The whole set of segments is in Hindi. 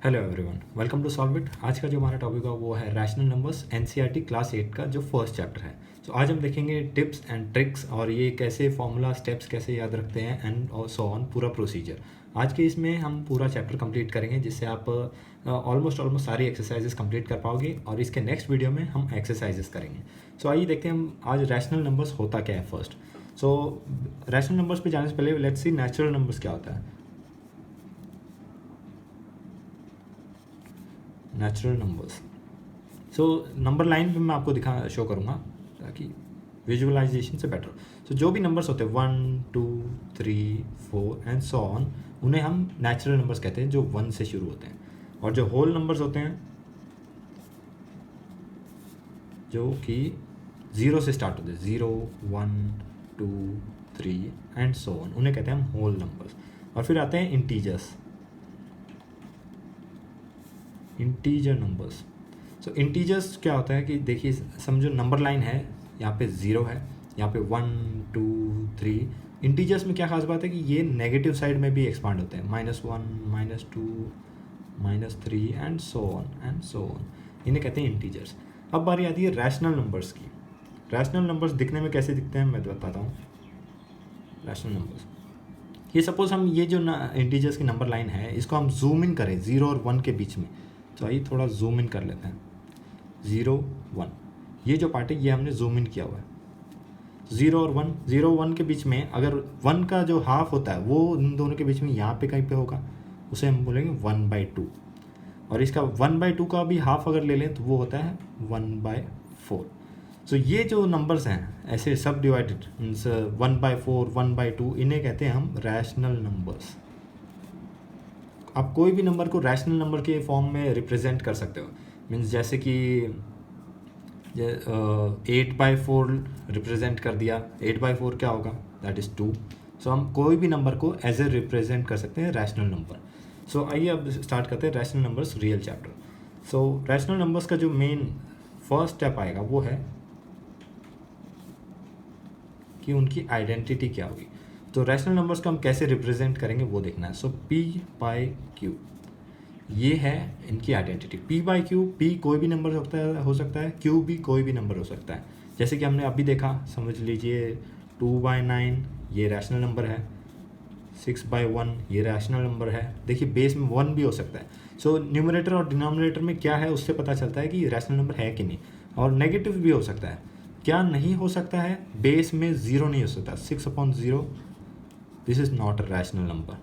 Hello everyone, welcome to solve it. आज का जो हमारा टॉपिक है वो है रैशनल नंबर्स, एनसीईआरटी क्लास 8 का जो फर्स्ट चैप्टर है। तो आज हम देखेंगे टिप्स एंड ट्रिक्स और ये कैसे फॉर्मूला स्टेप्स कैसे याद रखते हैं एंड सो ऑन, पूरा प्रोसीजर। आज के इसमें हम पूरा चैप्टर कंप्लीट करेंगे जिससे आप ऑलमोस्ट सारी एक्सरसाइजेस कंप्लीट कर पाओगे और इसके नेक्स्ट वीडियो में हम एक्सरसाइजेस करेंगे। सो आइए देखते हैं हम आज रैशनल नंबर्स होता क्या है फर्स्ट। सो रैशनल नंबर्स पे जाने से पहले लेट्स सी नेचुरल नंबर्स क्या होता है। Natural numbers, so number line पे मैं आपको शो करूँगा ताकि विजुअलाइजेशन से बेटर। सो जो भी नंबर्स होते हैं 1 2 3 4 एंड सो ऑन, उन्हें हम नेचुरल नंबर्स कहते हैं जो 1 से शुरू होते हैं। और जो होल नंबर्स होते हैं जो कि 0 से स्टार्ट होते हैं, 0 1 2 3 एंड सो ऑन, उन्हें कहते हैं हम होल नंबर्स। और फिर आते हैं इंटीजर्स, इंटीजर नंबर्स। सो इंटीजर्स क्या होता है कि देखिए, समझो नंबर लाइन है, यहाँ पे 0 है, यहाँ पे 1 2 3। इंटीजर्स में क्या खास बात है कि ये नेगेटिव साइड में भी एक्सपांड होते हैं, -1 -2 -3 एंड सो ऑन, इन्हें कहते हैं इंटीजर्स। अब बारी आती है रैशनल नंबर्स की। रैशनल नंबर्स दिखने में कैसे दिखते हैं मैं बताता हूँ। रैशनल नंबर्स, ये सपोज हम ये जो इंटीजर्स की नंबर लाइन है इसको हम जूम इन करें 0 और 1 के बीच में। तो आइए थोड़ा जूम इन कर लेते हैं। 0 1, ये जो पार्ट है ये हमने जूम इन किया हुआ है। 0 और 1, 0 1 के बीच में अगर 1 का जो हाफ होता है वो इन दोनों के बीच में यहाँ पे कहीं पे होगा, उसे हम बोलेंगे 1/2। और इसका 1/2 का भी हाफ अगर ले लें तो वो होता है 1/4। सो ये जो नंबर्स हैं ऐसे सब डिवाइडेड, 1/4 1/2, इन्हें कहते हैं हम रैशनल नंबर्स। आप कोई भी नंबर को रैशनल नंबर के फॉर्म में रिप्रेजेंट कर सकते हो। मीन्स जैसे कि 8/4 रिप्रेजेंट कर दिया, 8/4 क्या होगा, दैट इज़ 2। सो हम कोई भी नंबर को एज ए रिप्रेजेंट कर सकते हैं रैशनल नंबर। सो आइए अब स्टार्ट करते हैं रैशनल नंबर्स रियल चैप्टर। सो रैशनल नंबर्स का जो मेन फर्स्ट स्टेप आएगा वो है कि उनकी आइडेंटिटी क्या होगी। तो रैशनल नंबर्स को हम कैसे रिप्रेजेंट करेंगे वो देखना है। सो P/Q, ये है इनकी आइडेंटिटी। P/Q, P कोई भी नंबर हो सकता है, Q भी कोई भी नंबर हो सकता है। जैसे कि हमने अभी देखा, समझ लीजिए 2/9 ये रैशनल नंबर है, 6/1 ये रैशनल नंबर है। देखिए बेस में 1 भी हो सकता है। सो न्यूमरेटर और डिनोमिनेटर में क्या है उससे पता चलता है कि रैशनल नंबर है कि नहीं। और नेगेटिव भी हो सकता है। क्या नहीं हो सकता है, बेस में 0 नहीं हो सकता। 6/0, this is not a rational number.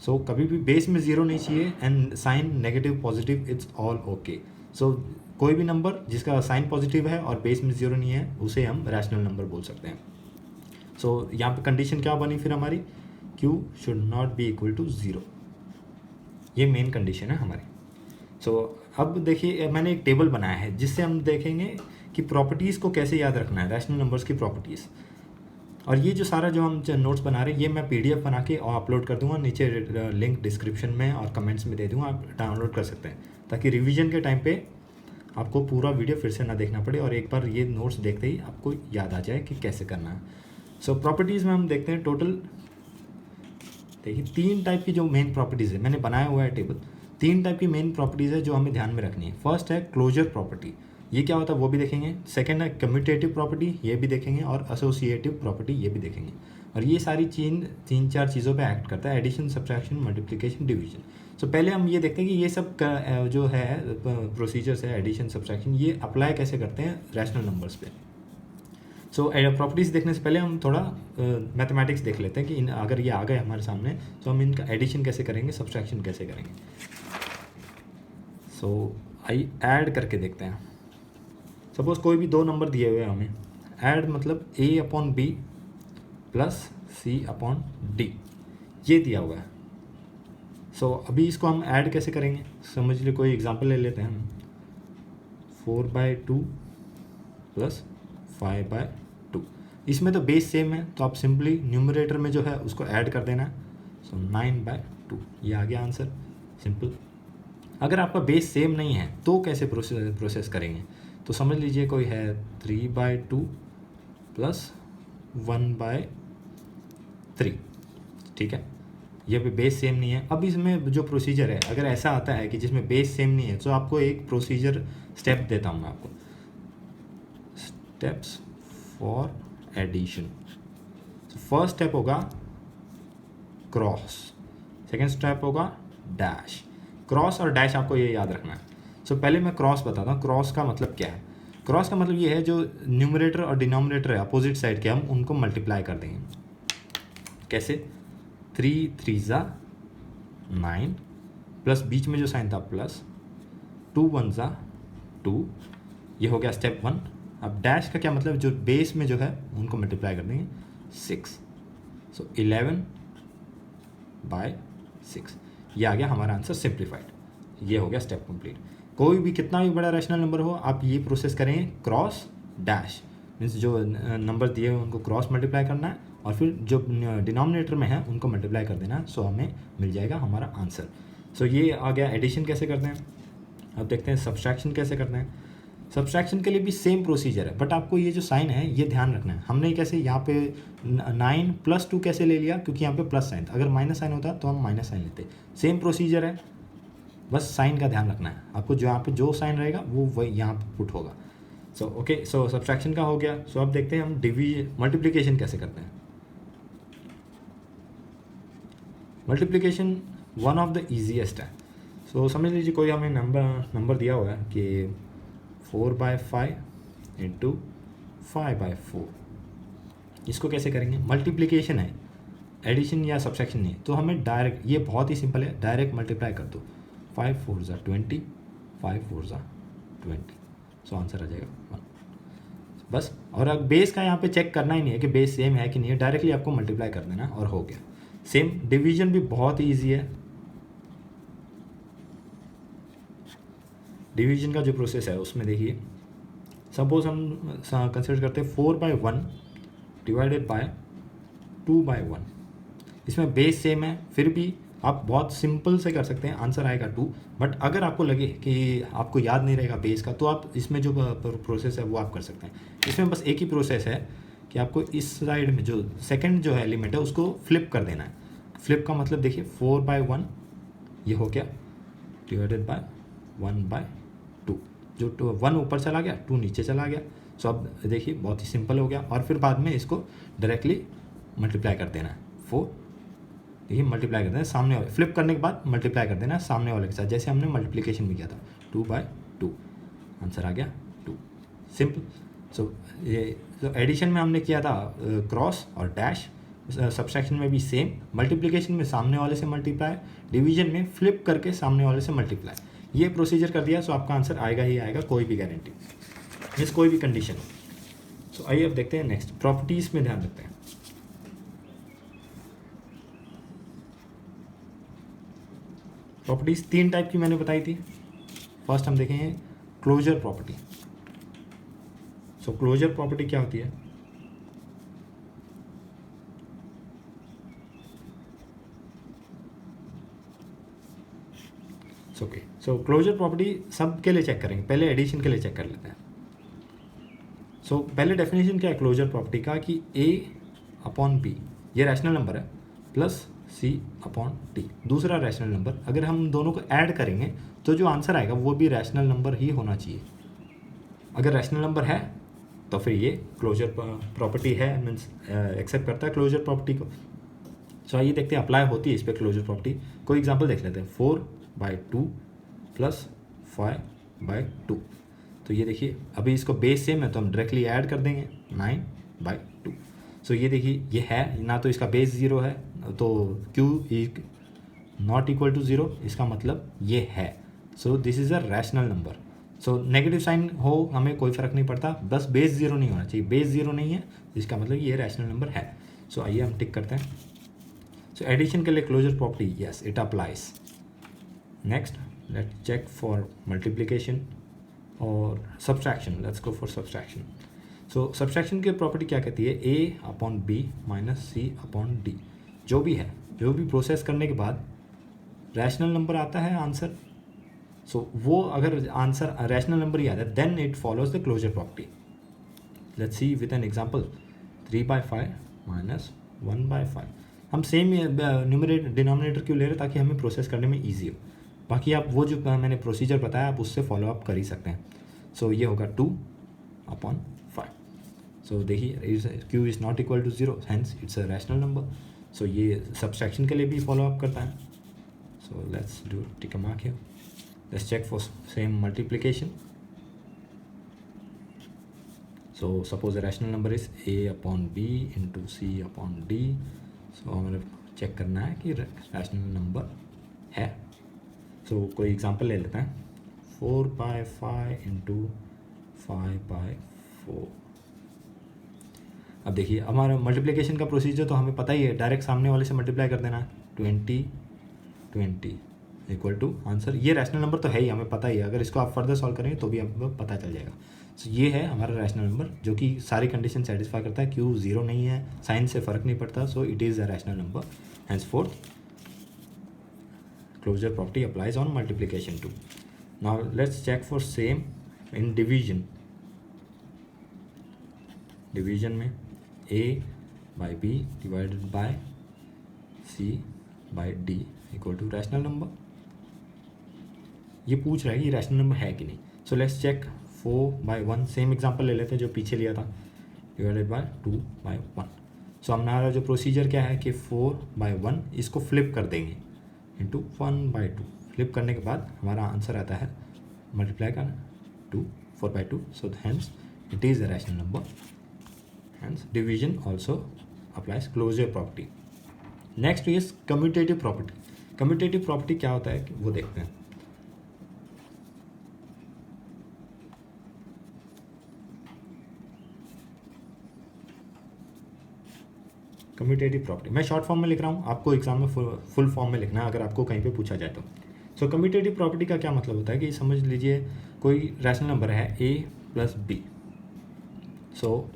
So कभी भी बेस में 0 नहीं चाहिए and sign negative positive, it's all okay. So कोई भी नंबर जिसका साइन पॉजिटिव है और बेस में 0 नहीं है उसे हम रैशनल नंबर बोल सकते हैं। सो यहाँ पे कंडीशन क्या बनी फिर हमारी, Q should not be equal to 0, ये मेन कंडीशन है हमारी। सो अब देखिए मैंने एक टेबल बनाया है जिससे हम देखेंगे कि प्रॉपर्टीज़ को कैसे याद रखना है, रैशनल नंबर्स की प्रॉपर्टीज़। और ये जो सारा जो हम नोट्स बना रहे हैं ये मैं PDF बना के और अपलोड कर दूंगा, नीचे लिंक डिस्क्रिप्शन में और कमेंट्स में दे दूंगा, आप डाउनलोड कर सकते हैं ताकि रिवीजन के टाइम पे आपको पूरा वीडियो फिर से ना देखना पड़े और एक बार ये नोट्स देखते ही आपको याद आ जाए कि कैसे करना है। सो प्रॉपर्टीज़ में हम देखते हैं टोटल, देखिए 3 टाइप की जो मेन प्रॉपर्टीज़ है, मैंने बनाया हुआ है टेबल। 3 टाइप की मेन प्रॉपर्टीज़ है जो हमें ध्यान में रखनी है। फर्स्ट है क्लोजर प्रॉपर्टी, ये क्या होता है वो भी देखेंगे। सेकंड है कम्यूटेटिव प्रॉपर्टी, ये भी देखेंगे। और एसोसिएटिव प्रॉपर्टी, ये भी देखेंगे। और ये सारी 3-4 चीज़ों पे एक्ट करता है, एडिशन सब्ट्रैक्शन मल्टीप्लिकेशन डिवीजन। सो पहले हम ये देखते हैं कि ये सब जो है प्रोसीजर्स है एडिशन सब्ट्रैक्शन, ये अप्लाई कैसे करते हैं रैशनल नंबर्स पे। सो प्रॉपर्टीज़ देखने से पहले हम थोड़ा मैथमेटिक्स देख लेते हैं कि अगर ये आ गए हमारे सामने तो हम इनका एडिशन कैसे करेंगे, सब्ट्रैक्शन कैसे करेंगे। सो आइए ऐड करके देखते हैं। सपोज कोई भी 2 नंबर दिए हुए हैं हमें, ऐड मतलब A/B प्लस C/D, ये दिया हुआ है। सो अभी इसको हम ऐड कैसे करेंगे, समझ लीजिए कोई एग्जांपल ले लेते हैं हम। 4/2 प्लस 5/2, इसमें तो बेस सेम है तो आप सिंपली न्यूमरेटर में जो है उसको ऐड कर देना है। सो 9/2, ये आ गया आंसर, सिंपल। अगर आपका बेस सेम नहीं है तो कैसे प्रोसेस करेंगे, तो समझ लीजिए कोई है 3/2 प्लस 1/3, ठीक है। ये भी बेस सेम नहीं है। अब इसमें जो प्रोसीजर है, अगर ऐसा आता है कि जिसमें बेस सेम नहीं है, तो आपको एक प्रोसीजर स्टेप देता हूँ मैं आपको, steps for addition. First step होगा क्रॉस, सेकेंड स्टेप होगा डैश। क्रॉस और डैश आपको ये याद रखना है। पहले मैं क्रॉस बताता हूँ। क्रॉस का मतलब क्या है? क्रॉस का मतलब ये है जो न्यूमरेटर और डिनोमिनेटर है अपोजिट साइड के, हम उनको मल्टीप्लाई कर देंगे। कैसे? 3 3 ज़ा 9 प्लस बीच में जो साइन था प्लस, 2 1 ज़ा 2, ये हो गया स्टेप 1। अब डैश का क्या मतलब? जो बेस में जो है उनको मल्टीप्लाई कर देंगे 6, 11 बाय 6, ये आ गया हमारा आंसर सिंप्लीफाइड। ये हो गया स्टेप कंप्लीट। कोई भी कितना भी बड़ा रैशनल नंबर हो, आप ये प्रोसेस करेंगे क्रॉस डैश, मीन्स जो नंबर दिए हुए उनको क्रॉस मल्टीप्लाई करना है और फिर जो डिनोमिनेटर में है उनको मल्टीप्लाई कर देना है। हमें मिल जाएगा हमारा आंसर। ये आ गया एडिशन कैसे करते हैं। अब देखते हैं सब्सट्रैक्शन कैसे करते हैं। सब्सट्रैक्शन के लिए भी सेम प्रोसीजर है, बट आपको ये जो साइन है ये ध्यान रखना है। हमने कैसे यहाँ पे 9 + 2 कैसे ले लिया? क्योंकि यहाँ पे प्लस साइन था। अगर माइनस साइन होता तो हम माइनस साइन लेते। सेम प्रोसीजर है, बस साइन का ध्यान रखना है आपको। जो यहाँ पे जो साइन रहेगा वो वही यहाँ पे पुट होगा। ओके, सब्सट्रैक्शन का हो गया। अब देखते हैं हम मल्टीप्लिकेशन कैसे करते हैं। Multiplication one of the easiest है। समझ लीजिए कोई हमें नंबर दिया हुआ है कि 4/5 × 5/4। इसको कैसे करेंगे? मल्टीप्लिकेशन है, एडिशन या सब्सट्रैक्शन नहीं है। तो हमें डायरेक्ट, ये बहुत ही सिंपल है, डायरेक्ट मल्टीप्लाई कर दो। 5 4 ज़ा 20, 5 4 ज़ा 20, आंसर आ जाएगा 1 बस। और अब बेस का यहाँ पे चेक करना ही नहीं है कि बेस सेम है कि नहीं है, डायरेक्टली आपको मल्टीप्लाई कर देना और हो गया। सेम डिवीजन भी बहुत ईजी है। डिवीजन का जो प्रोसेस है उसमें देखिए, सपोज हम कंसिडर करते हैं 4/1 डिवाइडेड बाय 2/1। इसमें बेस सेम है, फिर भी आप बहुत सिंपल से कर सकते हैं, आंसर आएगा 2। बट अगर आपको लगे कि आपको याद नहीं रहेगा बेस का, तो आप इसमें जो प्रोसेस है वो आप कर सकते हैं। इसमें बस एक ही प्रोसेस है कि आपको इस साइड में जो सेकंड जो है एलिमेंट है उसको फ्लिप कर देना है। फ्लिप का मतलब देखिए 4/1 ये हो गया डिवाइडेड बाय 1/2। जो 1 ऊपर चला गया, 2 नीचे चला गया। अब देखिए बहुत ही सिंपल हो गया। और फिर बाद में इसको डायरेक्टली मल्टीप्लाई कर देना है। 4 देखिए मल्टीप्लाई कर देना सामने वाले, फ्लिप करने के बाद मल्टीप्लाई कर देना सामने वाले के साथ, जैसे हमने मल्टीप्लिकेशन में किया था। 2/2 आंसर आ गया 2, सिंपल। ये एडिशन में हमने किया था क्रॉस और डैश, सब्सट्रैक्शन में भी सेम। मल्टीप्लिकेशन में सामने वाले से मल्टीप्लाई, डिवीजन में फ्लिप करके सामने वाले से मल्टीप्लाई। ये प्रोसीजर कर दिया, आपका आंसर आएगा ही आएगा, कोई भी गारंटी, मीन्स कोई भी कंडीशन। आइए अब देखते हैं नेक्स्ट, प्रॉपर्टीज़ में ध्यान रखते हैं। प्रॉपर्टीज़ 3 टाइप की मैंने बताई थी। फर्स्ट हम देखेंगे क्लोजर प्रॉपर्टी। क्लोजर प्रॉपर्टी क्या होती है? ओके, क्लोजर प्रॉपर्टी सब के लिए चेक करेंगे। पहले एडिशन के लिए चेक कर लेते हैं। पहले डेफिनेशन क्या है क्लोजर प्रॉपर्टी का कि A/B ये रैशनल नंबर है प्लस C/D दूसरा रैशनल नंबर। अगर हम दोनों को ऐड करेंगे तो जो आंसर आएगा वो भी रैशनल नंबर ही होना चाहिए। अगर रैशनल नंबर है तो फिर ये क्लोजर प्रॉपर्टी है, मीन्स एक्सेप्ट करता है क्लोजर प्रॉपर्टी को। आइए देखते हैं अप्लाई होती है इस पर क्लोजर प्रॉपर्टी। कोई एग्जांपल देख लेते हैं। 4/2 प्लस 5/2। तो ये देखिए अभी इसको बेस सेम है तो हम डायरेक्टली ऐड कर देंगे 9/2। ये देखिए ये है ना, तो इसका बेस 0 है तो Q नॉट इक्वल टू 0, इसका मतलब ये है। This is a rational number. Negative sign हो हमें कोई फ़र्क नहीं पड़ता, बस बेस 0 नहीं होना चाहिए। बेस 0 नहीं है इसका मतलब ये रैशनल नंबर है। आइए हम टिक करते हैं। एडिशन के लिए closure property, yes it applies. Next let's check for multiplication और subtraction. Let's go for subtraction. Subtraction की प्रॉपर्टी क्या कहती है? A/B minus C/D। जो भी है, जो भी प्रोसेस करने के बाद रैशनल नंबर आता है आंसर, वो अगर आंसर रैशनल नंबर ही आता है then it follows the closure property. Let's see with an example. 3/5 minus 1/5। हम सेम न्यूमरेटर डिनोमिनेटर क्यों ले रहे हैं, ताकि हमें प्रोसेस करने में ईजी हो। बाकी आप वो जो मैंने प्रोसीजर बताया आप उससे फॉलो अप कर ही सकते हैं। सो ये होगा 2/5। सो देखिए Q is not equal to 0, hence it's a rational number. So ये सब्सट्रैक्शन के लिए भी फॉलो अप करता है। So let's do tick a mark here, let's check for same multiplication. So suppose the rational number is a/b into c/d। So हमें चेक करना है कि रैशनल नंबर है। सो कोई एग्जांपल ले लेते हैं, 4/5 इंटू 5/4। अब देखिए हमारा मल्टीप्लिकेशन का प्रोसीजर तो हमें पता ही है, डायरेक्ट सामने वाले से मल्टीप्लाई कर देना है। 20 इक्वल टू आंसर, ये रैशनल नंबर तो है ही, हमें पता ही है, अगर इसको आप फर्दर सॉल्व करेंगे तो भी आपको पता चल जाएगा। सो ये है हमारा रैशनल नंबर जो कि सारी कंडीशन सेटिस्फाई करता है। क्यू 0 नहीं है, साइन से फ़र्क नहीं पड़ता, so it is a rational number. henceforth closure property applies on multiplication too. Now let's check for same in division में a by b divided by c by d equal to rational number. ये पूछ रहा है कि रैशनल नंबर है कि नहीं। So let's check 4/1, same example ले लेते हैं जो पीछे लिया था, डिवाइडेड बाय 2/1। सो हमारा जो प्रोसीजर क्या है कि 4/1 इसको फ्लिप कर देंगे इंटू 1/2। फ्लिप करने के बाद हमारा आंसर आता है मल्टीप्लाई का 4/2। So hence it is a rational number, hence division also applies closure property. Next is commutative property. Commutative property क्या होता है वो देखते हैं। कम्यूटेटिव प्रॉपर्टी मैं शॉर्ट फॉर्म में लिख रहा हूँ, आपको एग्जाम में फुल फॉर्म में लिखना है अगर आपको कहीं पे पूछा जाए तो। सो कम्यूटेटिव प्रॉपर्टी का क्या मतलब होता है कि समझ लीजिए कोई रैशनल नंबर है a प्लस बी। सो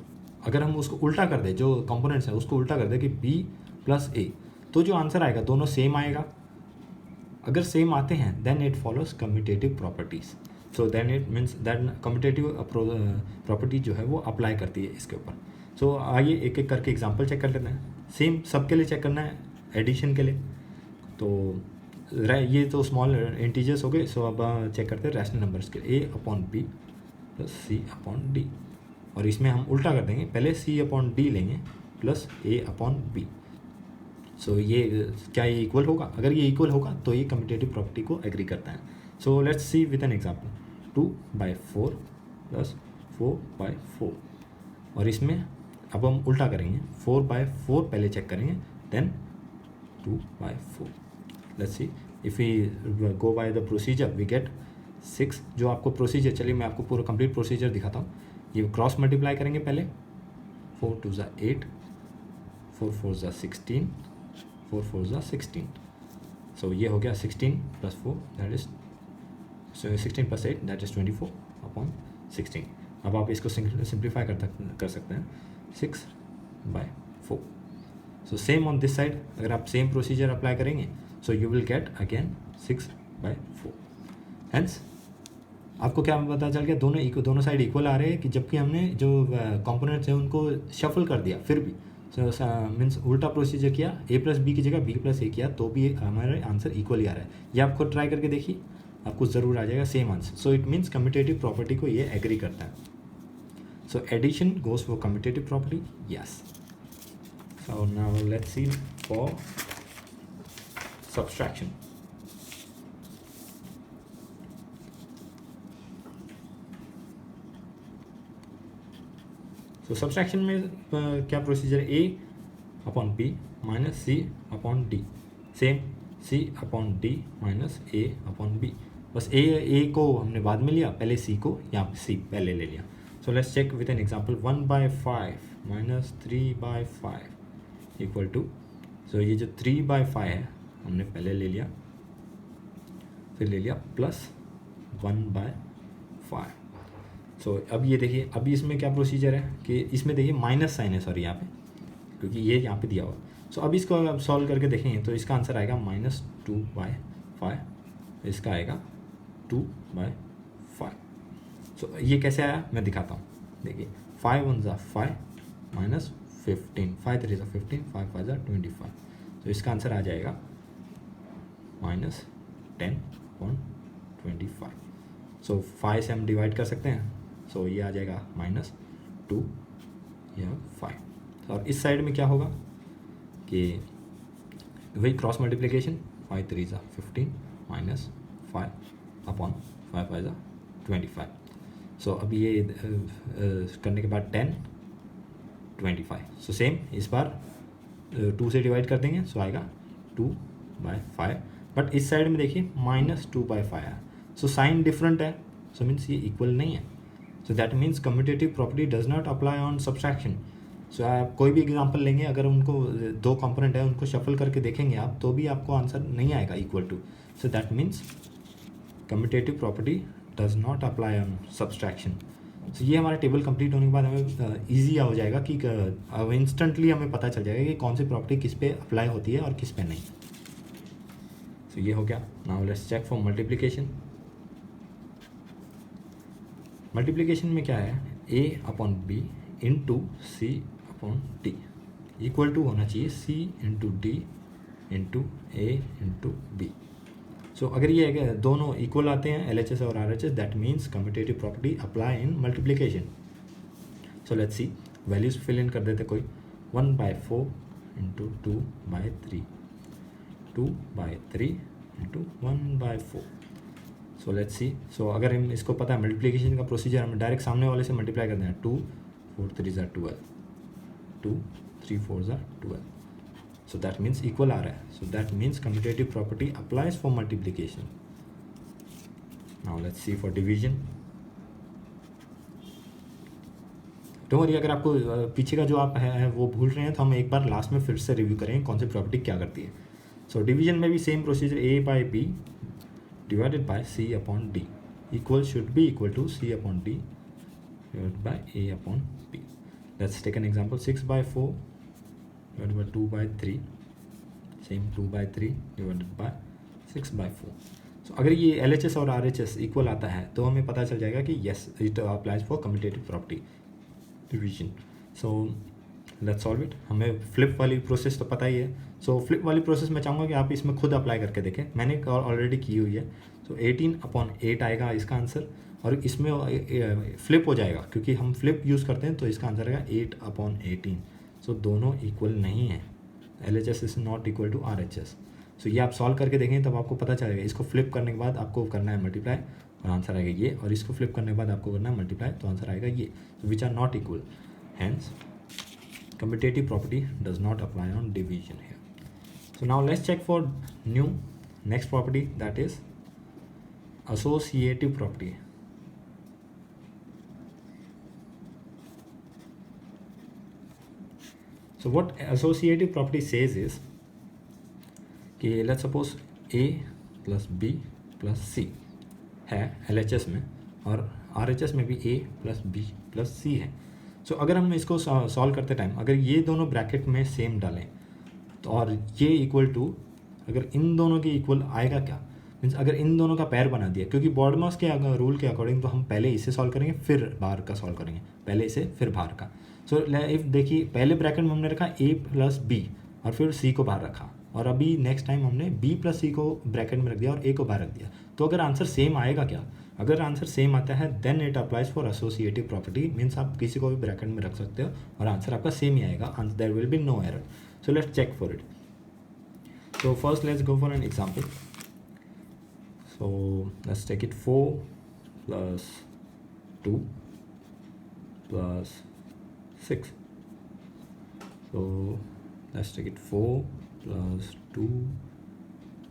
अगर हम उसको उल्टा कर दें, जो कंपोनेंट्स हैं उसको उल्टा कर दें कि b प्लस a, तो जो आंसर आएगा दोनों सेम आएगा। अगर सेम आते हैं then it follows commutative properties. So then it means that commutative property जो है वो अप्लाई करती है इसके ऊपर। सो आइए एक एक करके एग्जांपल चेक कर लेते हैं। सेम सबके लिए चेक करना है, एडिशन के लिए तो ये तो स्मॉल इंटीजर्स हो गए। सो अब चेक करते हैं रैशनल नंबर्स के लिए a/b प्लस c/d, और इसमें हम उल्टा कर देंगे, पहले c/d लेंगे प्लस a/b। सो ये क्या ये इक्वल होगा? अगर ये इक्वल होगा तो ये कम्यूटेटिव प्रॉपर्टी को एग्री करता है। So let's see with an example, 2/4 plus 4/4, और इसमें अब हम उल्टा करेंगे, 4/4 पहले चेक करेंगे then 2/4। Let's see if we go by the procedure we get 6। जो आपको प्रोसीजर, चलिए मैं आपको पूरा कंप्लीट प्रोसीजर दिखाता हूँ। ये क्रॉस मल्टीप्लाई करेंगे पहले, 4 2 ज़ा 8, 4 4 ज़ा 16, 4 4 ज़ा 16। सो ये हो गया 16 plus 4 that is 16 plus 8 that is 24/16। अब आप इसको सिंप्लीफाई कर सकते हैं, 6/4। So same on this side अगर आप सेम प्रोसीजर अप्लाई करेंगे so you will get again 6/4। Hence आपको क्या पता चल गया, दोनों साइड इक्वल आ रहे हैं कि जबकि हमने जो कंपोनेंट्स हैं उनको शफल कर दिया, फिर भी मीन्स उल्टा प्रोसीजर किया, a प्लस बी की जगह b प्लस a किया तो भी हमारा आंसर इक्वल ही आ रहा है। ये आप खुद ट्राई करके देखिए, आपको ज़रूर आ जाएगा same answer. So it means commutative property को ये एग्री करता है। So addition goes for commutative property, yes. So now let's see for subtraction. So subtraction में क्या procedure, a/b minus c/d, same c/d minus a/b। बस a को हमने बाद में लिया, पहले c को यहाँ पे c पहले ले लिया। So let's check with an example, 1/5 minus 3/5 equal to, सो ये जो 3/5 है हमने पहले ले लिया, फिर ले लिया प्लस 1/5। सो अब ये देखिए, अभी इसमें क्या प्रोसीजर है कि इसमें देखिए माइनस साइन है, सॉरी यहाँ पे, क्योंकि ये यहाँ पे दिया हुआ। सो अब इसको अब सॉल्व करके देखेंगे तो इसका आंसर आएगा -2/5, इसका आएगा 2/5। सो ये कैसे आया मैं दिखाता हूँ। देखिए 5 1 ज़ा 5 माइनस 15, 5 3 ज़ा 15, 5 5 ज़ा 25। तो इसका आंसर आ जाएगा -10/25। सो 5 से हम डिवाइड कर सकते हैं, सो ये आ जाएगा -2 या 5। और इस साइड में क्या होगा कि वही क्रॉस मल्टीप्लिकेशन, 5 3 ज़ा 15 -5 अपॉन 5 5 ज़ा 25। सो अब ये करने के बाद 10 25। सो सेम इस बार 2 से डिवाइड कर देंगे, सो आएगा 2/5। बट इस साइड में देखिए -2/5 है, सो साइन डिफरेंट है, सो मीन्स ये इक्वल नहीं है। So that means commutative property does not apply on subtraction. So आप कोई भी एग्जांपल लेंगे, अगर उनको 2 कंपोनेंट है उनको शफल करके देखेंगे आप, तो भी आपको आंसर नहीं आएगा equal to. So that means commutative property does not apply on subtraction. So ये हमारा टेबल कंप्लीट होने के बाद हमें ईजी हो जाएगा कि अब इंस्टेंटली हमें पता चल जाएगा कि कौन सी प्रॉपर्टी किस पे अप्लाई होती है और किस पे नहीं। सो ये हो गया। Now let's check for multiplication. Multiplication में क्या है, a/b into c/d equal to होना चाहिए c/d into a into b। So अगर ये दोनों इक्वल आते हैं LHS और RHS, that means commutative property apply in multiplication. So let's see, values fill in कर देते कोई, 1/4 into 2/3, 2/3 into 1/4। So let's see, so अगर हम इसको पता है मल्टीप्लिकेशन का प्रोसीजर, हम डायरेक्ट सामने वाले से मल्टीप्लाई कर दें, 2 4 3 ज़ा 12, 2 3 4 ज़ा 12। सो दैट मीन्स इक्वल आ रहा है। So that means commutative property applies for multiplication. Now let's see for division. Don't worry, अगर आपको पीछे का जो आप है वो भूल रहे हैं तो हम एक बार लास्ट में फिर से रिव्यू करेंगे कौन सी प्रॉपर्टी क्या करती है। सो डिवीजन में भी same procedure, a/b divided by c/d equal should be equal to c/d divided by a/b। Let's take an example, 6/4 divided by 2/3, same 2/3 divided by 6/4। So अगर ये LHS और RHS इक्वल आता है तो हमें पता चल जाएगा कि yes it applies for commutative property division. So let's solve it. हमें फ्लिप वाली प्रोसेस तो पता ही है। सो फ्लिप वाली प्रोसेस मैं चाहूँगा कि आप इसमें खुद अप्लाई करके देखें, मैंने ऑलरेडी की हुई है। सो 18/8 आएगा इसका आंसर, और इसमें फ्लिप हो जाएगा क्योंकि हम फ्लिप यूज़ करते हैं, तो इसका आंसर आएगा 8/18। सो दोनों इक्वल नहीं है, LHS is not equal to RHS। So ये आप सॉल्व करके देखें तब आपको पता चलेगा। इसको फ्लिप करने के बाद आपको करना है मल्टीप्लाई, और आंसर आएगा ये, और इसको फ्लिप करने के बाद आपको करना है मल्टीप्लाई, तो आंसर आएगा ये। So which are not equal, hence commutative property does not apply on division here. So now let's check for new next property, that is associative property। So what associative property says is कि let's suppose A plus B plus C है LHS में, और RHS में भी A plus B plus C है। So अगर हम इसको सॉल्व करते टाइम अगर ये दोनों ब्रैकेट में सेम डालें तो, और ये इक्वल टू, अगर इन दोनों के इक्वल आएगा क्या, मीन्स अगर इन दोनों का पेयर बना दिया, क्योंकि बॉडमॉस के रूल के अकॉर्डिंग तो हम पहले इसे सॉल्व करेंगे फिर बाहर का सॉल्व करेंगे, पहले इसे फिर बाहर का। सो इफ देखिए पहले ब्रैकेट में हमने रखा A plus B और फिर C को बाहर रखा, और अभी नेक्स्ट टाइम हमने B plus C को ब्रैकेट में रख दिया और A को बाहर रख दिया। तो अगर आंसर सेम आएगा क्या, अगर आंसर सेम आता है then it applies for associative property, means आप किसी को भी ब्रैकेट में रख सकते हो और आंसर आपका सेम ही आएगा, there will be no error. So let's check for it. So first let's go for an example. So let's take it 4 plus 2 plus 6. So let's take it 4 plus 2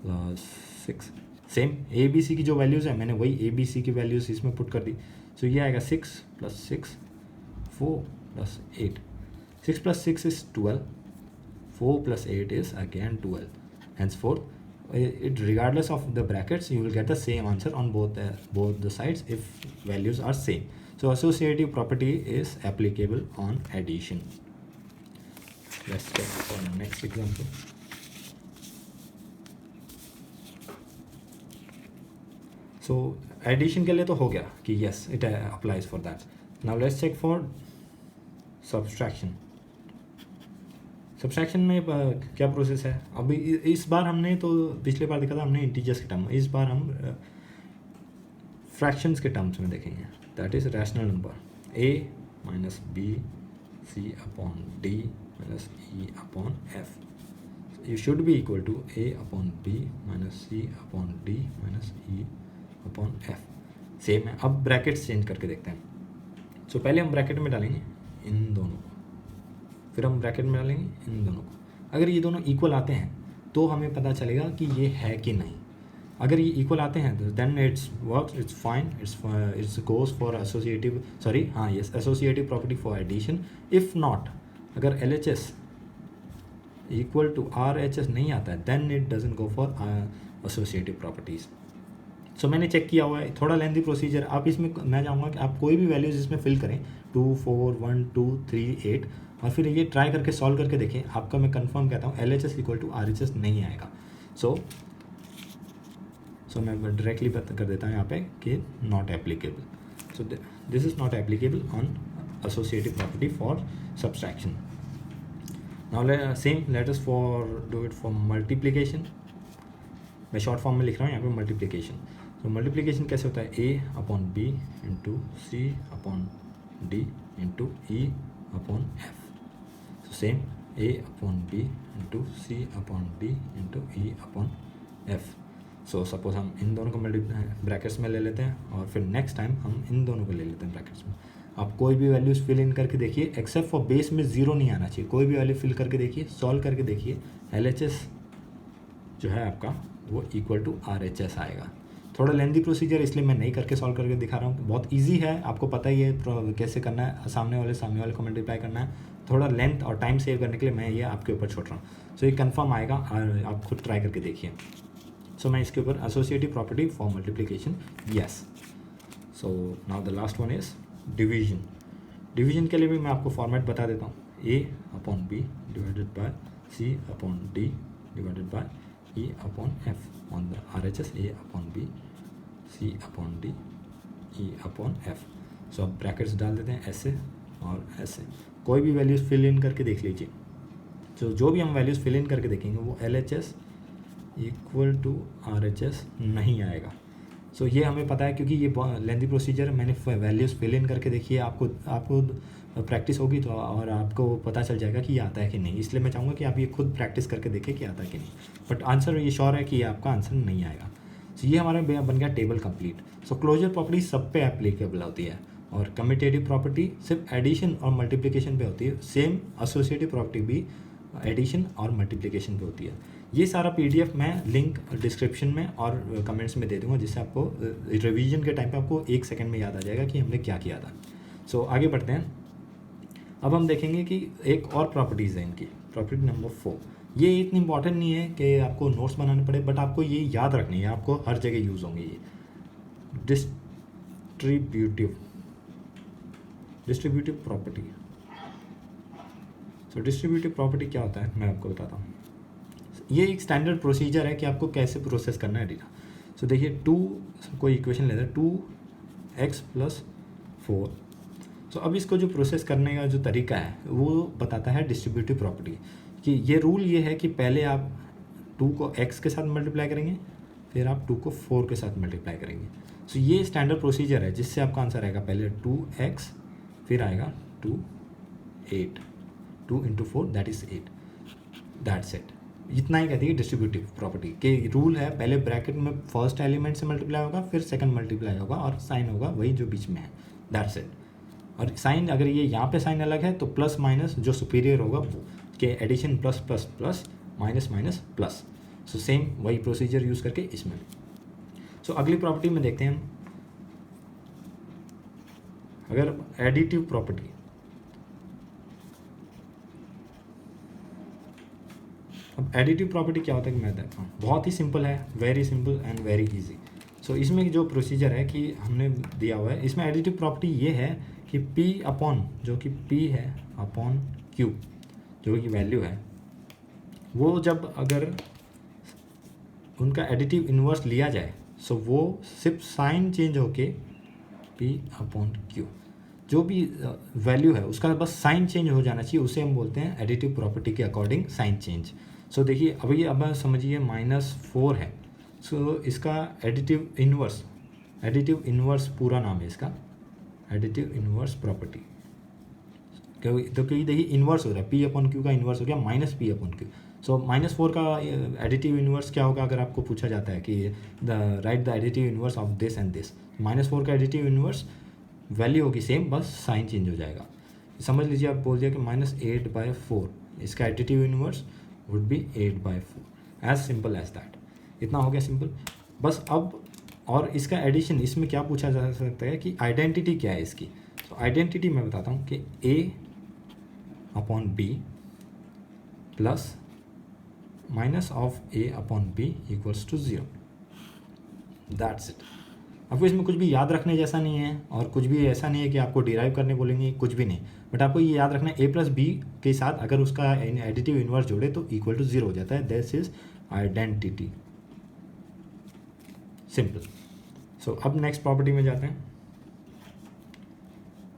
plus 6। Same A B C की जो वैल्यूज़ है मैंने वही ए बी सी की वैल्यूज़ इसमें पुट कर दी। सो ये आएगा 6 plus 6 4 plus 8। 6 plus 6 is 12, 4 plus 8 is again 12। Henceforth it regardless of the brackets you will get the same answer on both the sides if values are same. So associative property is applicable on addition. Let's check for the next example. So addition के लिए तो हो गया कि yes it applies for that. Now let's check for subtraction. Subtraction में क्या प्रोसेस है, अभी इस बार हमने तो पिछले बार देखा था हमने इंटीजर्स के टर्म, इस बार हम फ्रैक्शंस के टर्म्स में देखेंगे। That is rational number a minus B C upon D minus E upon F you should be equal to a upon B minus C upon D minus E upon F. Same है, अब ब्रैकेट्स चेंज करके देखते हैं। सो पहले हम ब्रैकेट में डालेंगे इन दोनों को, फिर हम ब्रैकेट में डालेंगे इन दोनों को। अगर ये दोनों इक्वल आते हैं तो हमें पता चलेगा कि ये है कि नहीं। अगर ये इक्वल आते हैं तो then it's works, it's fine, it's goes for associative, sorry हाँ yes associative property for addition. If not, अगर LHS इक्वल टू RHS नहीं आता है then it doesn't go for associative properties. So मैंने चेक किया हुआ है, थोड़ा लेंथी प्रोसीजर। आप इसमें मैं चाहूँगा कि आप कोई भी वैल्यूज़ इसमें फिल करें 2 4 1 2 3 8 और फिर ये ट्राई करके सॉल्व करके देखें। आपका मैं कंफर्म कहता हूँ LHS इक्वल टू RHS नहीं आएगा। सो मैं डायरेक्टली बता कर देता हूँ यहाँ पे कि not applicable. So this is not applicable on associative property for subtraction. Now same let us for do it for multiplication. मैं शॉर्ट फॉर्म में लिख रहा हूँ यहाँ पे मल्टीप्लिकेशन। तो मल्टीप्लिकेशन कैसे होता है, a upon B into C upon D into E upon F. So same a upon B into C upon D into E upon F. So suppose हम इन दोनों को ब्रैकेट्स में ले लेते हैं और फिर नेक्स्ट टाइम हम इन दोनों को ले लेते हैं ब्रैकेट्स में। आप कोई भी वैल्यूज़ फिल इन करके देखिए, एक्सेप्ट फॉर बेस में ज़ीरो नहीं आना चाहिए। कोई भी वैल्यू फिल करके देखिए, सॉल्व करके देखिए, LHS जो है आपका वो इक्वल टू RHS आएगा। थोड़ा लेंदी प्रोसीजर इसलिए मैं नहीं करके सॉल्व करके दिखा रहा हूँ। बहुत इजी है, आपको पता ही है कैसे करना है, सामने वाले को मल्टीप्लाई करना है। थोड़ा लेंथ और टाइम सेव करने के लिए मैं ये आपके ऊपर छोड़ रहा हूँ। सो ये कंफर्म आएगा, आप खुद ट्राई करके देखिए। सो मैं इसके ऊपर associative property for multiplication, yes. So now the last one is division. Division के लिए भी मैं आपको फॉर्मेट बता देता हूँ, a upon B divided by c upon D divided by e upon f on the RHS a upon B c upon D e upon f। So अब ब्रैकेट्स डाल देते हैं ऐसे और ऐसे। कोई भी वैल्यूज़ फिल इन करके देख लीजिए। तो जो भी हम वैल्यूज़ फिल इन करके देखेंगे वो LHS इक्वल टू RHS नहीं आएगा। सो ये हमें पता है क्योंकि ये लेंथी प्रोसीजर है। मैंने वैल्यूज़ फिल इन करके देखी है, आपको प्रैक्टिस होगी तो और आपको पता चल जाएगा कि ये आता है कि नहीं। इसलिए मैं चाहूँगा कि आप ये खुद प्रैक्टिस करके देखें कि आता है कि नहीं। बट आंसर ये श्योर है कि ये आपका आंसर नहीं आएगा। सो ये हमारा बन गया टेबल कंप्लीट। सो क्लोजर प्रॉपर्टी सब पे एप्लीकेबल होती है और कम्यूटेटिव प्रॉपर्टी सिर्फ एडिशन और मल्टीप्लिकेशन पे होती है। सेम एसोसिएटिव प्रॉपर्टी भी एडिशन और मल्टीप्लिकेशन पे होती है। ये सारा PDF मैं लिंक डिस्क्रिप्शन में और कमेंट्स में दे दूंगा, जिससे आपको रिवीजन के टाइम पे आपको 1 सेकंड में याद आ जाएगा कि हमने क्या किया था। सो आगे बढ़ते हैं। अब हम देखेंगे कि एक और प्रॉपर्टीज़ है इनकी, प्रॉपर्टी नंबर 4। ये इतनी इंपॉर्टेंट नहीं है कि आपको नोट्स बनाने पड़े, बट आपको ये याद रखनी है, आपको हर जगह यूज़ होंगे ये। Distributive property. So distributive property क्या होता है मैं आपको बताता हूँ। ये एक स्टैंडर्ड प्रोसीजर है कि आपको कैसे प्रोसेस करना है डेटा। सो देखिए 2 कोई इक्वेशन लेते हैं 2x + 4। सो अब इसको जो प्रोसेस करने का जो तरीका है वो बताता है डिस्ट्रीब्यूटिव प्रॉपर्टी कि ये रूल ये है कि पहले आप 2 को x के साथ मल्टीप्लाई करेंगे, फिर आप 2 को 4 के साथ मल्टीप्लाई करेंगे। सो ये स्टैंडर्ड प्रोसीजर है जिससे आपका आंसर आएगा पहले 2x, फिर आएगा 2 8, 2 × 4 दैट इज़ 8, दैट्स इट। इतना ही कहती है डिस्ट्रीब्यूटिव प्रॉपर्टी के रूल है। पहले ब्रैकेट में फर्स्ट एलिमेंट से मल्टीप्लाई होगा, फिर सेकंड मल्टीप्लाई होगा और साइन होगा वही जो बीच में है, दैट्स इट। और साइन अगर ये यहाँ पे साइन अलग है तो प्लस माइनस जो सुपीरियर होगा वो के addition plus plus plus minus minus plus. So same वही प्रोसीजर यूज़ करके इसमें। सो अगली प्रॉपर्टी में देखते हैं हम, अगर एडिटिव प्रॉपर्टी, अब एडिटिव प्रॉपर्टी क्या होता है कि मैं देखता हूँ, बहुत ही सिंपल है, very simple and very easy. So इसमें जो प्रोसीजर है कि हमने दिया हुआ है, इसमें एडिटिव प्रॉपर्टी ये है कि P अपॉन जो कि P है अपॉन Q जो कि वैल्यू है, वो जब अगर उनका एडिटिव इन्वर्स लिया जाए सो वो सिर्फ साइन चेंज होके P अपॉन Q, जो भी वैल्यू है उसका बस साइन चेंज हो जाना चाहिए, उसे हम बोलते हैं एडिटिव प्रॉपर्टी के अकॉर्डिंग साइन चेंज। सो देखिए अभी अब समझिए -4 है, सो इसका एडिटिव इन्वर्स पूरा नाम है इसका एडिटिव इन्वर्स प्रॉपर्टी। क्योंकि देखिए इन्वर्स हो रहा है, पी अपॉन क्यू का इन्वर्स हो गया -p अपॉन क्यू। सो -4 का एडिटिव इन्वर्स क्या होगा अगर आपको पूछा जाता है कि right the additive inverse of this and this, -4 का एडिटिव इन्वर्स वैल्यू होगी सेम, बस साइन चेंज हो जाएगा। समझ लीजिए आप बोल दिया कि -8/4, इसका additive inverse would be 8/4, as simple as that. इतना हो गया सिंपल। बस अब और इसका एडिशन, इसमें क्या पूछा जा सकता है कि आइडेंटिटी क्या है इसकी। तो आइडेंटिटी मैं बताता हूँ कि a/b plus -a/b equals to 0, that's it. आपको इसमें कुछ भी याद रखने जैसा नहीं है और कुछ भी ऐसा नहीं है कि आपको डिराइव करने बोलेंगे, कुछ भी नहीं। बट आपको ये याद रखना है a प्लस बी के साथ अगर उसका एडिटिव इन्वर्स जोड़े तो इक्वल टू 0 हो जाता है, दिस इज आइडेंटिटी, सिंपल। सो अब नेक्स्ट प्रॉपर्टी में जाते हैं,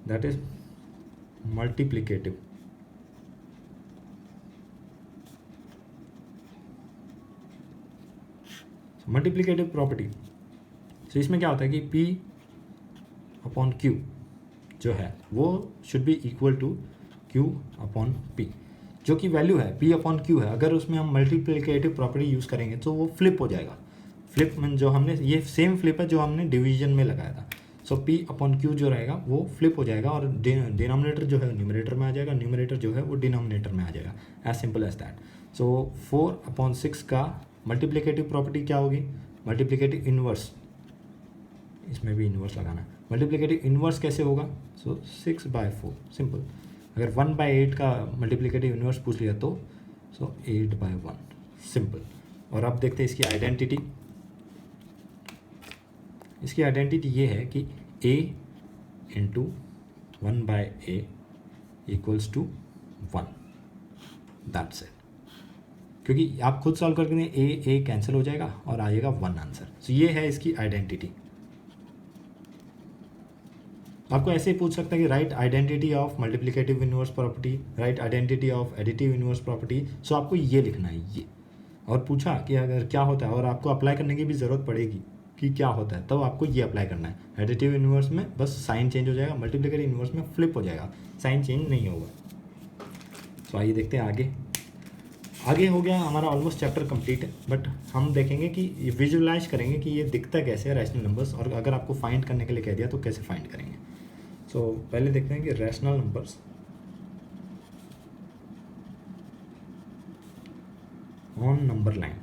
that is multiplicative. Multiplicative property, तो इसमें क्या होता है कि P अपॉन Q जो है वो should be equal to Q upon P, जो कि वैल्यू है P अपॉन Q है। अगर उसमें हम मल्टीप्लिकेटिव प्रॉपर्टी यूज़ करेंगे तो वो फ्लिप हो जाएगा। फ्लिप में जो हमने ये सेम फ्लिप है जो हमने डिवीजन में लगाया था। सो P अपॉन Q जो रहेगा वो फ्लिप हो जाएगा और डिनोमिनेटर जो है न्यूमरेटर में आ जाएगा, न्यूमरेटर जो है वो डिनोमिनेटर में आ जाएगा, एज सिंपल एज दैट। सो 4/6 का मल्टीप्लिकेटिव प्रॉपर्टी क्या होगी, मल्टीप्लिकेटिव इन्वर्स, इसमें भी इन्वर्स लगाना है। मल्टीप्लिकेटिव इन्वर्स कैसे होगा, सो 6/4, सिंपल। अगर 1/8 का मल्टीप्लिकेटिव इन्वर्स पूछ लिया तो सो 8/1, सिंपल। और अब देखते हैं इसकी आइडेंटिटी। इसकी आइडेंटिटी ये है कि a into 1/a equals to 1, that's it. क्योंकि आप खुद सॉल्व करके दें a कैंसिल हो जाएगा और आएगा 1 आंसर। सो ये है इसकी आइडेंटिटी। आपको ऐसे ही पूछ सकता है कि right identity of multiplicative inverse property, right identity of additive inverse property. So आपको ये लिखना है ये, और पूछा कि अगर क्या होता है और आपको अप्लाई करने की भी ज़रूरत पड़ेगी कि क्या होता है, तब तो आपको ये अप्लाई करना है। एडिटिव इन्वर्स में बस साइन चेंज हो जाएगा, मल्टीप्लिकेटिव इन्वर्स में फ्लिप हो जाएगा, साइन चेंज नहीं होगा। तो आइए देखते हैं आगे हो गया हमारा ऑलमोस्ट चैप्टर कंप्लीट है, बट हम देखेंगे कि विजुअलाइज करेंगे कि ये दिखता कैसे है रैशनल नंबर्स, और अगर आपको फाइंड करने के लिए कह दिया तो कैसे फाइंड करेंगे। सो पहले देखते हैं कि rational numbers on number line.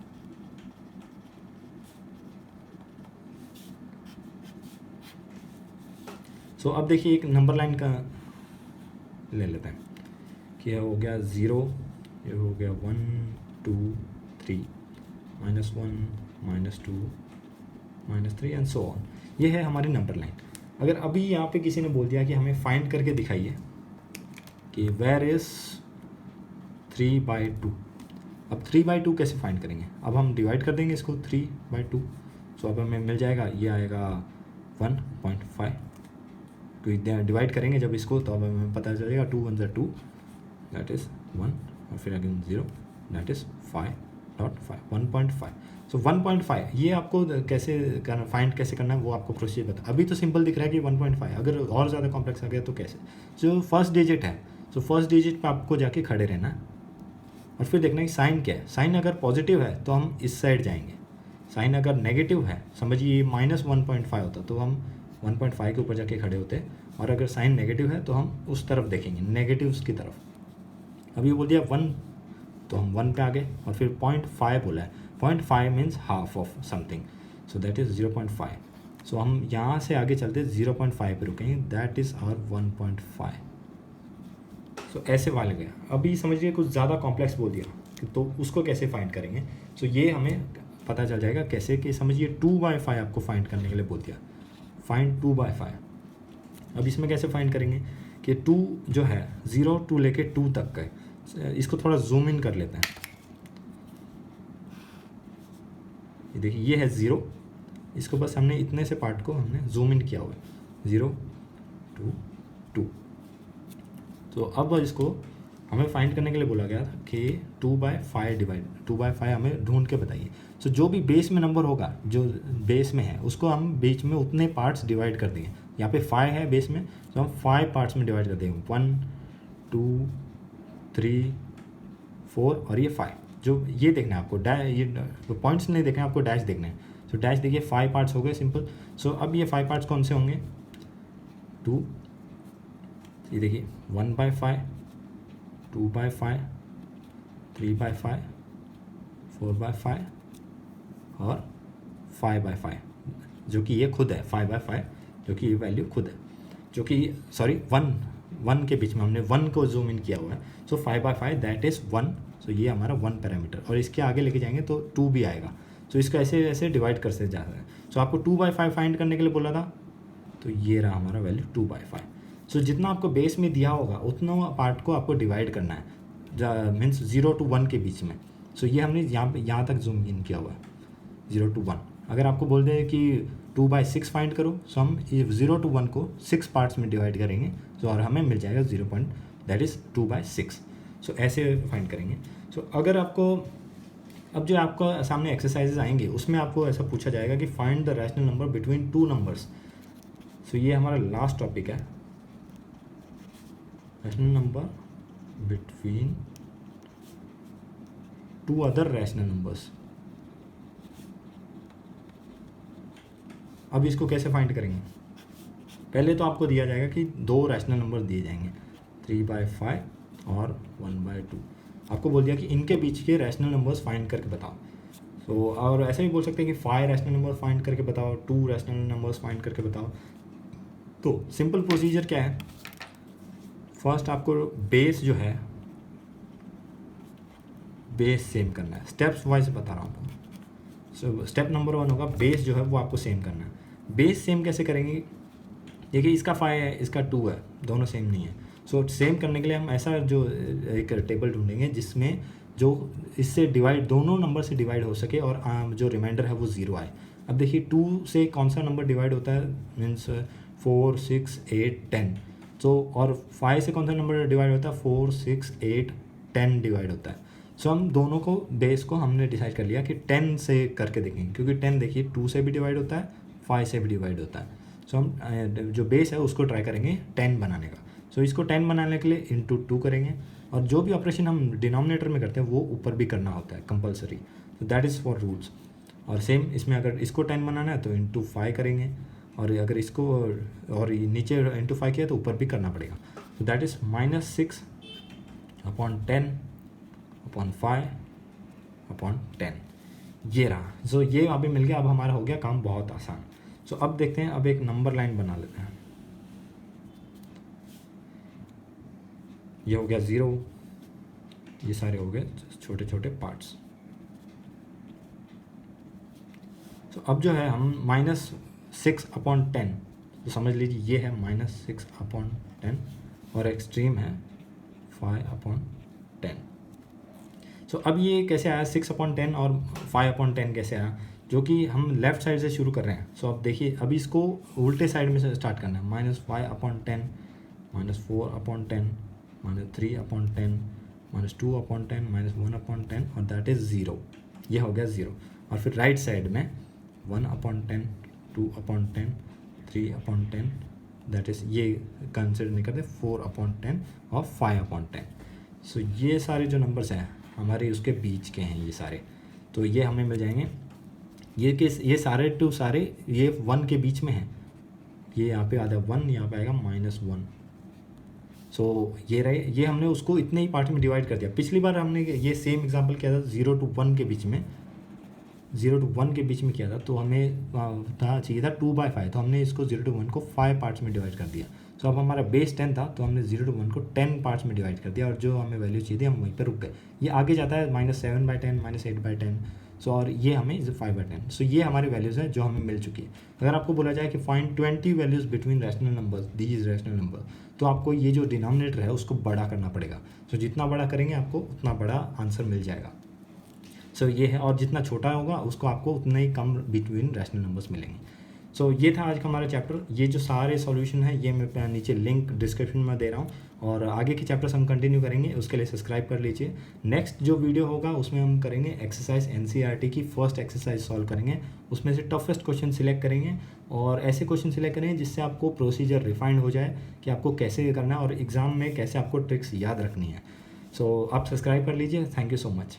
So अब देखिए एक नंबर लाइन का ले लेते हैं कि हो गया 0, ये हो गया 1 2 3 -1 -2 -3 एंड सो ऑन। ये है हमारी नंबर लाइन। अगर अभी यहाँ पे किसी ने बोल दिया कि हमें फाइंड करके दिखाइए कि वेयर इज़ 3/2, अब 3/2 कैसे फाइंड करेंगे। अब हम डिवाइड कर देंगे इसको 3/2। सो अब हमें मिल जाएगा, ये आएगा 1.5। तो डिवाइड करेंगे जब इसको तो अब हमें पता चलेगा 2 1 2, दैट इज़ 1, और फिर अगेन 0, दैट इज़ 5.5, 1.5। सो 1.5 ये आपको कैसे करना, फाइंड कैसे करना है वो आपको प्रोसीजर बता। अभी तो सिंपल दिख रहा है कि 1.5, अगर और ज़्यादा कॉम्प्लेक्स आ गया तो कैसे। जो फर्स्ट डिजिट है, सो फर्स्ट डिजिट पे आपको जाके खड़े रहना है और फिर देखना कि साइन क्या है। साइन अगर पॉजिटिव है तो हम इस साइड जाएंगे, साइन अगर नेगेटिव है, समझिए ये -1.5 होता तो हम 1.5 के ऊपर जाके खड़े होते, और अगर साइन नेगेटिव है तो हम उस तरफ देखेंगे, नेगेटिव्स की तरफ। अभी बोल दिया 1 तो हम 1 पे आ गए, और फिर 0.5 बोला है, 0.5 means half of something, so that is 0.5। सो हम यहाँ से आगे चलते 0.5 पे रुकेंगे, दैट इज़ आवर 1.5। सो ऐसे वाले गया। अभी समझिए कुछ ज़्यादा कॉम्प्लेक्स बोल दिया तो उसको कैसे फाइंड करेंगे। सो ये हमें पता चल जाएगा कैसे, कि समझिए 2/5 आपको फाइंड करने के लिए बोल दिया, फाइंड 2/5। अब इसमें कैसे फाइंड करेंगे कि 2 जो है 0 टू लेके 2 तक का है। इसको थोड़ा जूम इन कर लेते हैं। ये देखिए ये है 0, इसको बस हमने इतने से पार्ट को हमने जूम इन किया हुआ है, 0 2 2। तो अब इसको हमें फाइंड करने के लिए बोला गया था कि 2/5 डिवाइड 2/5 हमें ढूंढ के बताइए। सो जो भी बेस में नंबर होगा, जो बेस में है, उसको हम बीच में उतने पार्ट्स डिवाइड कर देंगे। यहाँ पे 5 है बेस में, तो हम 5 पार्ट्स में डिवाइड कर देंगे, 1 2 3 4 और ये 5। जो ये देखना है आपको, ये पॉइंट्स नहीं देखना है आपको, डैश देखना है। सो डैश देखिए 5 पार्ट्स हो गए सिंपल। सो अब ये 5 पार्ट्स कौन से होंगे, 2, ये देखिए 1/5 2/5 3/5 4/5 और 5/5, जो कि ये खुद है 5/5, जो कि ये वैल्यू खुद है, जो कि सॉरी 1 के बीच में हमने 1 को जूम इन किया हुआ है। सो 5/5 दैट इज़ 1। सो ये हमारा 1 पैरामीटर, और इसके आगे लेके जाएंगे तो 2 भी आएगा। सो इसको ऐसे ऐसे डिवाइड कर से जा रहा है। सो आपको 2/5 फाइंड करने के लिए बोला था, तो ये रहा हमारा वैल्यू 2/5। सो जितना आपको बेस में दिया होगा उतना पार्ट को आपको डिवाइड करना है, मीन्स 0 to 1 के बीच में। सो ये हमने यहाँ तक जूम इन किया हुआ है, 0 to 1। अगर आपको बोल दें कि 2/6 फाइंड करो, सो हम ये 0 to 1 को 6 पार्ट्स में डिवाइड करेंगे, सो और हमें मिल जाएगा 0 पॉइंट, दैट इज़ 2/6। सो ऐसे फाइंड करेंगे। सो अगर आपको अब जो आपको सामने एक्सरसाइजेज आएंगे उसमें आपको ऐसा पूछा जाएगा कि find the rational number between 2 numbers. So ये हमारा लास्ट टॉपिक है, rational number between 2 other rational numbers. अब इसको कैसे फाइंड करेंगे, पहले तो आपको दिया जाएगा कि 2 रैशनल नंबर दिए जाएंगे, 3/5 और 1/2। आपको बोल दिया कि इनके बीच के रैशनल नंबर्स फाइंड करके बताओ। सो और ऐसे भी बोल सकते हैं कि 5 रैशनल नंबर फाइंड करके बताओ, 2 रैशनल नंबर्स फाइंड करके बताओ। तो सिंपल प्रोसीजर क्या है, फर्स्ट आपको बेस जो है बेस सेम करना है, स्टेप्स वाइज बता रहा हूँ आपको। सो स्टेप नंबर 1 होगा बेस जो है वो आपको सेम करना है। बेस सेम कैसे करेंगे, देखिए इसका 5 है, इसका 2 है, दोनों सेम नहीं है। सो सेम करने के लिए हम ऐसा जो एक टेबल ढूंढेंगे जिसमें जो इससे डिवाइड, दोनों नंबर से डिवाइड हो सके और जो रिमाइंडर है वो 0 आए। अब देखिए 2 से कौन सा नंबर डिवाइड होता है, मीन्स 4 6 8 10। सो और 5 से कौन सा नंबर डिवाइड होता है, 4 6 8 10 डिवाइड होता है। सो हम दोनों को बेस को हमने डिसाइड कर लिया कि 10 से करके देखेंगे, क्योंकि 10 देखिए 2 से भी डिवाइड होता है, 5 से भी डिवाइड होता है। सो हम जो बेस है उसको ट्राई करेंगे 10 बनाने का। सो इसको 10 बनाने के लिए इंटू 2 करेंगे, और जो भी ऑपरेशन हम डिनोमिनेटर में करते हैं वो ऊपर भी करना होता है कंपलसरी। तो दैट इज़ फॉर रूल्स। और सेम इसमें अगर इसको 10 बनाना है तो इंटू 5 करेंगे, और अगर इसको और नीचे इंटू 5 किया तो ऊपर भी करना पड़ेगा। तो दैट इज़ -6/10/5/10 ये रहा। सो ये अभी मिल गया। अब हमारा हो गया काम बहुत आसान। सो अब देखते हैं, अब एक नंबर लाइन बना लेते हैं। ये हो गया 0, ये सारे हो गए छोटे छोटे पार्ट्स। तो अब जो है हम -6/10, तो समझ लीजिए ये है -6/10 और एक्सट्रीम है 5/10। सो अब ये कैसे आया 6/10 और 5/10 कैसे आया, जो कि हम लेफ़्ट साइड से शुरू कर रहे हैं। सो अब देखिए अभी इसको उल्टे साइड में से स्टार्ट करना है, -5/10 -4/10 -3/10 -2/10 -1/10 और दैट इज़ 0। ये हो गया 0। और फिर राइट साइड में 1/10 2/10 3/10 दैट इज़, ये कंसिडर नहीं करते, 4/10 और 5/10। सो ये सारे जो नंबर्स हैं हमारे उसके बीच के हैं ये सारे, तो ये हमें मिल जाएंगे। ये सारे टू सारे ये 1 के बीच में हैं। ये यहाँ पे आता है 1, यहाँ पे आएगा -1। सो ये रहे, ये हमने उसको इतने ही पार्ट में डिवाइड कर दिया। पिछली बार हमने ये सेम एग्जांपल किया था 0 to 1 के बीच में, 0 to 1 के बीच में किया था, तो हमें था चाहिए था 2/5, तो हमने इसको 0 to 1 को 5 पार्ट्स में डिवाइड कर दिया। सो अब हमारा बेस 10 था, तो हमने 0 to 1 को 10 पार्ट्स में डिवाइड कर दिया, और जो हमें वैल्यू चाहिए थी हम वहीं पर रुक गए। ये आगे जाता है -7/10 -8/10। सो और ये हमें 5/10। सो ये हमारी वैल्यूज़ हैं जो हमें मिल चुकी है। अगर आपको बोला जाए कि find 20 values between rational numbers, these rational number, तो आपको ये जो डिनोमिनेटर है उसको बड़ा करना पड़ेगा। सो जितना बड़ा करेंगे आपको उतना बड़ा आंसर मिल जाएगा। सो ये है, और जितना छोटा होगा उसको आपको उतना ही कम बिटवीन रैशनल नंबर्स मिलेंगे। सो ये था आज का हमारा चैप्टर। ये जो सारे सॉल्यूशन है ये मैं नीचे लिंक डिस्क्रिप्शन में दे रहा हूँ, और आगे के चैप्टर्स हम कंटिन्यू करेंगे, उसके लिए सब्सक्राइब कर लीजिए। नेक्स्ट जो वीडियो होगा उसमें हम करेंगे एक्सरसाइज एनसीईआरटी की फर्स्ट एक्सरसाइज सॉल्व करेंगे, उसमें से टफेस्ट क्वेश्चन सिलेक्ट करेंगे, और ऐसे क्वेश्चन सिलेक्ट करेंगे जिससे आपको प्रोसीजर रिफाइंड हो जाए कि आपको कैसे करना है और एग्ज़ाम में कैसे आपको ट्रिक्स याद रखनी है। सो आप सब्सक्राइब कर लीजिए। Thank you so much.